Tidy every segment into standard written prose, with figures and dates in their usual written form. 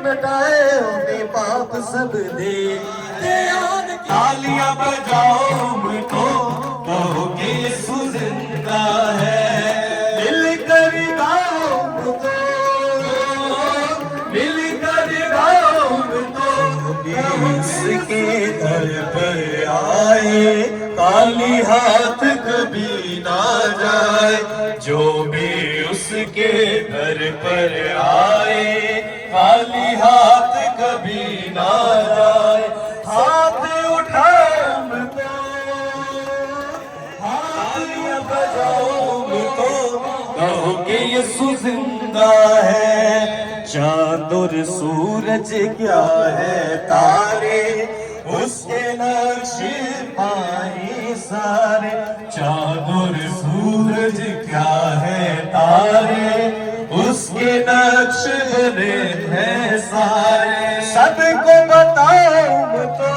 مٹائے انہیں پاپ سب دے تالیاں بجاؤ مٹھو کہو کہ یسوع زندہ ہے مل کر گاؤ مٹھو مل کر گاؤ مٹھو اس کے در پر آئے خالی ہاتھ کبھی نہ جائے جو بھی اس کے در پر آئے خالی ہاتھ کبھی نہ جائے ہاتھ اٹھاؤ مٹھو تالیاں بجاؤ مٹھو کہو کہ یسوع زندہ ہے چاند اور سورج کیا ہے تارے اس کے نقش پائے سارے چاند اور سورج کیا ہے تارے اس کے نقش بنے ہیں سارے سب کو بتاؤ مٹھو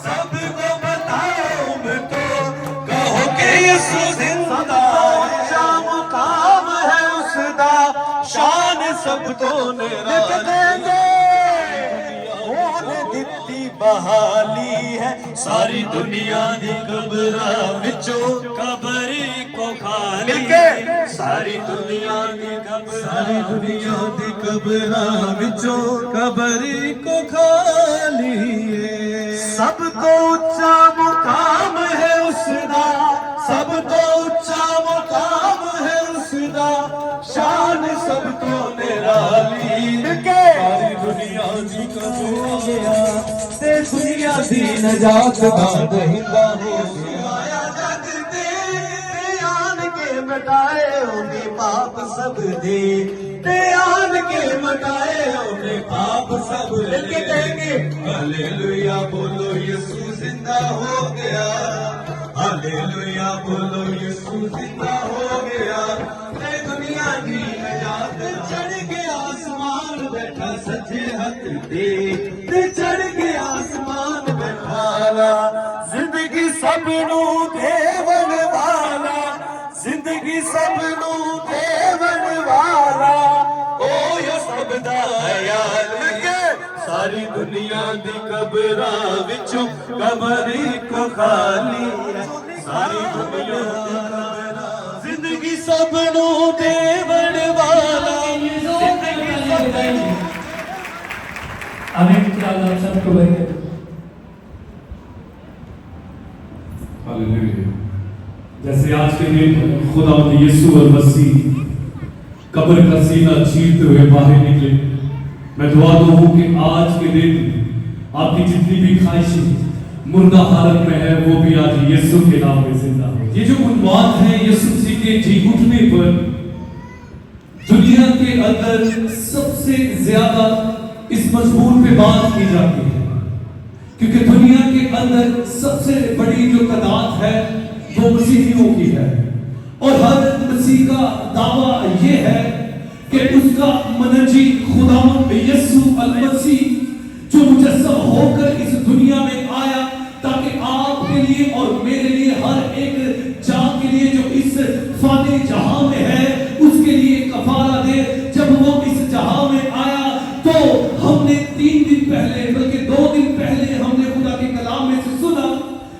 سب کو بتاؤ مٹھو کہو کہ یسوع زندہ ہے مقام ہے اس دا شان سب تو نرالی دتی بحالی ہے ساری دنیا دی قبراں وچوں قبر کو خالی ساری دنیا دی قبراں وچوں قبر کو خالی ہے سب کو اونچا مقام ہے اس دا سب کو اونچا مقام ہے اس دا شان سب تو نرالی ساری دنیا دی قبر گیا تے دنیا دی نجات دا دہندا ہو گیا آیا جگ تے آن کے مٹائے انہیں پاپ سب دے تے آن کے مٹائے انہیں پاپ سب دے کہیں گے ہلیلویا بولو یسوع زندہ ہو گیا ہلیلویا بولو یسوع زندہ ہو گیا تے دنیا دی نجات چڑھ کے آسمان بیٹھا سجے ہاتھ دے تے چڑھ کے آسمان بیٹھا زندگی سب نو دیون والا زندگی سب نو دیون والا او یا سب دا خیال ساری دنیا دی قبراں وچوں قبر کو خالی ساری دنیا دی قبراں زندگی سب نو دیون والا زندگی سب آمین کیا اللہ سب کو برکت ہاللیلویا جیسے آج کے دن خدا یسوع المسیح قبر کا سینہ چیرتے ہوئے باہر نکلے میں دعا دوں ہوں کہ آج کے دن آپ کی جتنی بھی خواہشیں مردہ حالت میں ہے وہ بھی آج یسوع کے نام میں زندہ ہو یہ جو عنوان ہے یسوع مسیح کے جی اٹھنے پر دنیا کے اندر سب سے زیادہ اس مضمون پہ بات کی جاتی ہے کیونکہ دنیا کے اندر سب سے بڑی جو تعداد ہے وہ مسیحیوں کی ہے اور ہر مسیح کا دعویٰ یہ ہے کہ اس کا منجی خداوند یسوع المسیح جو مجسم ہو کر اس دنیا میں آیا تاکہ آپ کے لیے اور میرے لیے ہر ایک جان کے لیے جو اس فانی جہاں میں ہے اس کے لیے کفارہ دے جب وہ اس جہاں میں آیا تو ہم نے 3 دن پہلے بلکہ 2 دن پہلے ہم نے خدا کے کلام میں سے سنا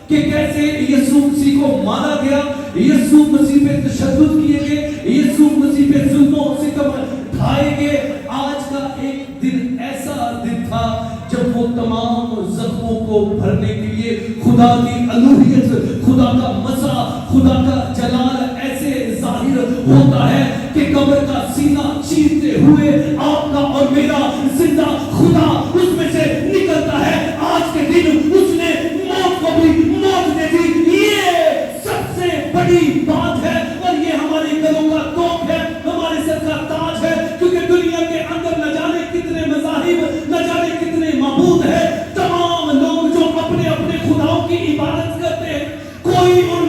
کہ کیسے یسوع مسیح کو مارا گیا یسوع مسیح پہ تشدد کیے گئے یسوع مسیح پہ ظلم و ستم ڈھائے گئے آج کا ایک دن ایسا دن تھا جب وہ تمام زخموں کو بھرنے کے لیے خدا کی الوہیت خدا کا مزہ خدا کا جلال ایسے ظاہر ہوتا ہے کہ قبر کا سینہ چیرتے ہوئے آپ کا اور میرا زندہ خدا اس میں سے نکلتا ہے آج کے دن اس نے موت کو بھی موت دے دی یہ سب سے بڑی بات ہے اور یہ ہمارے گلوں کا توپ ہے ہمارے سر کا تاج ہے کیونکہ دنیا کے اندر نہ جانے کتنے مذاہب نہ جانے کتنے معبود ہیں تمام لوگ جو اپنے اپنے خداؤں کی عبادت کرتے ہیں کوئی ان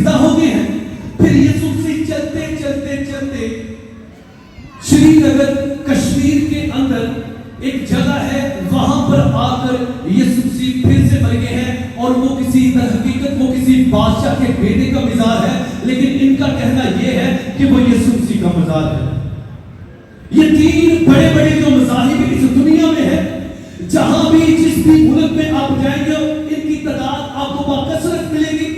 زندہ ہو گئے ہیں. پھر یسوع مسیح چلتے چلتے چلتے شری نگر کشمیر کے اندر ایک جگہ ہے, وہاں پر آ کر یسوع مسیح پھر سے مر گئے ہیں. اور وہ کسی در حقیقت وہ کسی بادشاہ کے بیٹے کا مزار ہے, لیکن ان کا کہنا یہ ہے کہ وہ یسوع مسیح کا مزار ہے. یہ تین بڑے بڑے جو مذاہب اس دنیا میں ہے, جہاں بھی جس بھی ملک میں آپ جائیں گے ان کی تعداد آپ کو باکثرت ملے گی.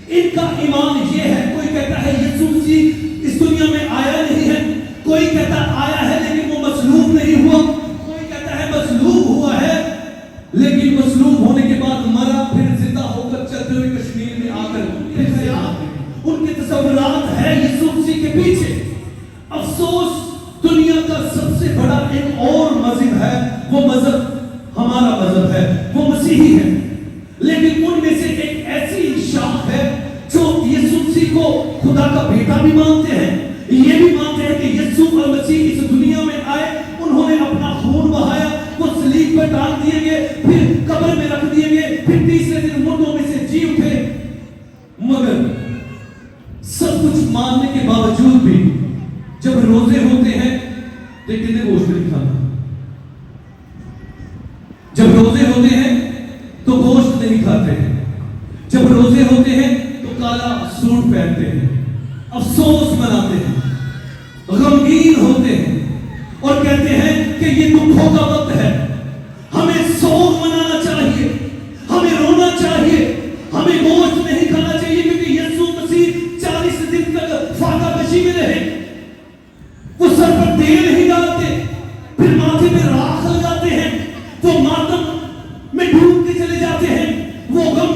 ان کا ایمان یہ ہے, کوئی کہتا ہے یسوع مسیح اس دنیا میں آیا نہیں ہے, کوئی کہتا آیا ہے لیکن وہ مصلوب نہیں ہوا, کوئی کہتا ہے مصلوب ہوا ہے لیکن مصلوب ہونے کے بعد مرا, پھر زندہ ہو کر چلتے ہوئے کشمیر میں آ کر ان کے تصورات ہے یسوع مسیح کے پیچھے. افسوس دنیا کا سب سے بڑا ایک اور مذہب ہے, وہ مذہب ہمارا مذہب ہے, وہ مسیحی ہے. لیکن ان میں سے ایک ایسی شاخ ہے جو یسوع مسیح کو خدا کا بیٹا بھی مانتے ہیں, یہ بھی مانتے ہیں کہ یسوع مسیح اس دنیا میں آئے, انہوں نے اپنا خون بہایا, وہ صلیب پر ٹانگ دیے گئے, پھر قبر میں رکھ دیے گئے, پھر تیسرے دن مردوں میں سے جی اٹھے. مگر سب کچھ ماننے کے باوجود بھی جب روزے ہوتے ہیں تو کتنے گوشت نہیں کھاتا. جب روزے ہوتے ہیں تو گوشت نہیں کھاتے ہیں, جب روزے ہوتے ہیں تو کالا سوٹ پہنتے ہیں, افسوس مناتے ہیں, غمگین ہوتے ہیں اور کہتے ہیں کہ یہ دکھوں کا وقت ہے, ہمیں سوگ منانا چاہیے, ہمیں رونا چاہیے, ہمیں گوشت نہیں کھانا چاہیے, کیونکہ یسوع مسیح 40 دن تک فاقہ کشی میں رہے. وہ سر پر تیل نہیں ڈالتے, پھر ماتھے پہ راکھ لگاتے ہیں, وہ ماتم میں ڈوبتے چلے جاتے ہیں, وہ غم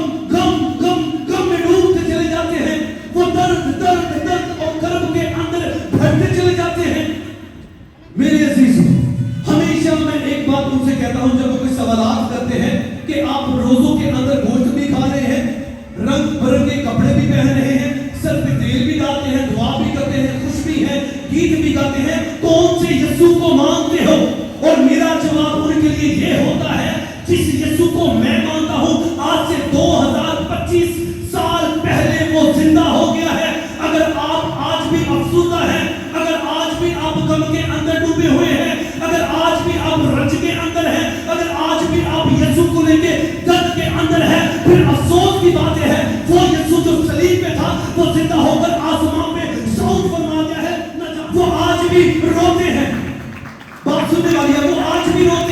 میں ڈوبتے چلے جاتے ہیں, وہ درد اور کرب کے اندر بھرتے چلے جاتے ہیں. میرے عزیزو, ہمیشہ میں ایک بات ان سے کہتا ہوں جب وہ کوئی سوالات کرتے ہیں کہ آپ روزوں کے اندر گوشت بھی کھا رہے ہیں, رنگ برنگے کپڑے بھی پہن رہے ہیں, سر پہ تیل بھی ڈالتے ہیں, دعا بھی کرتے ہیں, خوش بھی ہیں, گیت بھی گاتے ہیں, کون سے یسوع کو مانتے ہو؟ اور میرا جواب ان کے لیے یہ ہوتا ہے, جس یسوع کو میں مانتا ہوں آج سے 2025 سال پہلے وہ زندہ ہو گیا ہے. اگر آپ آج بھی افسردہ ہیں, اگر آج بھی آپ غم کے اندر ڈوبے ہوئے ہیں, اگر آج بھی آپ رنج کے اندر ہیں, اگر آج بھی آپ یسوع کو لے کے درد کے اندر ہیں, پھر افسوس کی بات ہے وہ یسوع جو صلیب پہ تھا وہ زندہ ہو کر آسمان میں صعود فرما گیا ہے. وہ آج بھی روتے ہیں, بات سننے والی ہے, وہ آج بھی روتے